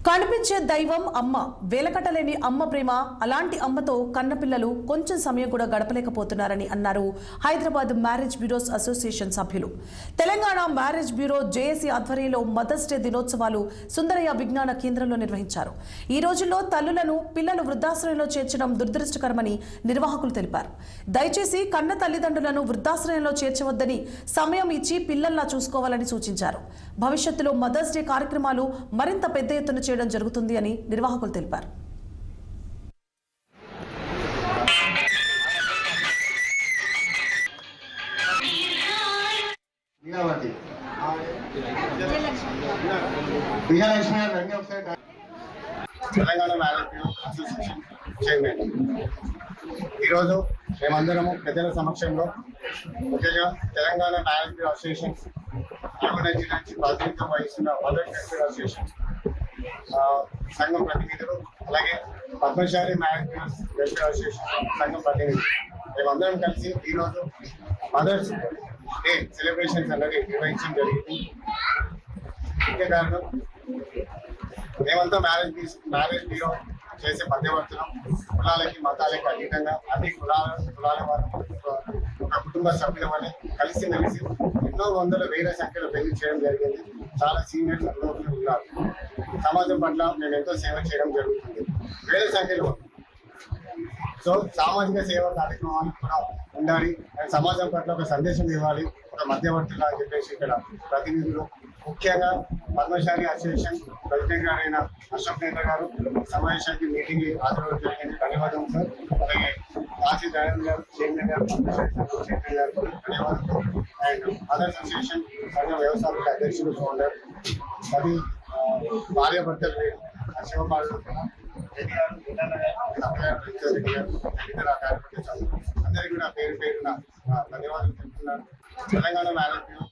కనిపించే దైవం అమ్మ, వేలకట్టలేని అమ్మ ప్రేమ. అలాంటి అమ్మతో కన్నపిల్లలు కొంచెం సమయం కూడా గడపలేకపోతున్నారని అన్నారు హైదరాబాద్ మ్యారేజ్ బ్యూరోస్ అసోసియేషన్ సభ్యులు. తెలంగాణ మ్యారేజ్ బ్యూరో జేఏసీ ఆధ్వర్యంలో మదర్స్ డే దినోత్సవాలు సుందరయ్య విజ్ఞాన కేంద్రంలో నిర్వహించారు. ఈ రోజుల్లో తల్లులను పిల్లలు వృద్ధాశ్రయంలో చేర్చడం దురదృష్టకరమని నిర్వాహకులు తెలిపారు. దయచేసి కన్న తల్లిదండ్రులను వృద్ధాశ్రయంలో చేర్చవద్దని, సమయం ఇచ్చి పిల్లల్లా చూసుకోవాలని సూచించారు. భవిష్యత్తులో మదర్స్ డే కార్యక్రమాలు మరింత పెద్ద ఎత్తున చేయడం జరుగుతుంది అని నిర్వాహకులు తెలిపారు. Telangana marriage bureau association chairman. ఈరోజు మేమందరము ప్రజల సమక్షంలో ముఖ్యంగా తెలంగాణ మ్యారేజ్ బ్యూరో అసోసియేషన్ జిల్లా నుంచి ప్రాతినిధ్యం వహిస్తున్న మదర్స్ వెల్ఫేర్ అసోసియేషన్ సంఘం ప్రతినిధులు, అలాగే Padmashali marriage bureaus welfare association సంఘం ప్రతినిధులు మేమందరం కలిసి ఈరోజు మదర్స్ డే సెలబ్రేషన్స్ అనేది నిర్వహించడం జరిగింది. ముఖ్య కారణం మేమంతా మ్యారేజ్ బ్యూరో చేసే మధ్యవర్తులం. కులాలకి మతాలకి అతీతంగా అన్ని కులాల వారు ఒక కుటుంబ సభ్యుల వల్ల కలిసి ఎన్నో వందల వేల సంఖ్యలో పెళ్లి చేయడం జరిగింది. చాలా సీనియర్ అనుభవం ఉన్నారు. సమాజం పట్ల మేము ఎంతో సేవ చేయడం జరుగుతుంది, వేల సంఖ్యలో. సో సామాజిక సేవ కార్యక్రమాలు కూడా ఉండాలి, సమాజం పట్ల ఒక సందేశం ఇవ్వాలి ఒక మధ్యవర్తులు అని చెప్పేసి ఇక్కడ ప్రతినిధులు, ముఖ్యంగా పద్మశాలి అసోసియేషన్ ప్రెసిడెంట్ గారైన అశోక్ నేత గారు సమావేశానికి మీటింగ్ హాజరు జరిగింది. ధన్యవాదం సార్. అలాగే కాశీ దయానంద్ గారు చైర్మన్ గారు, పద్మశాలి చైర్మన్ గారు ధన్యవాదాలు. అండ్ మదర్స్ అసోసియేషన్ సంఘ వ్యవస్థాపక అధ్యక్షులు ఫౌండర్ అది భార్యాభర్తలు శివపాలు రెడ్డి గారు, రెడ్డి గారు, ఇతర కార్యకర్తలు అందరికీ కూడా పేరున ధన్యవాదాలు చెప్తున్నాను. Telangana marriage bureau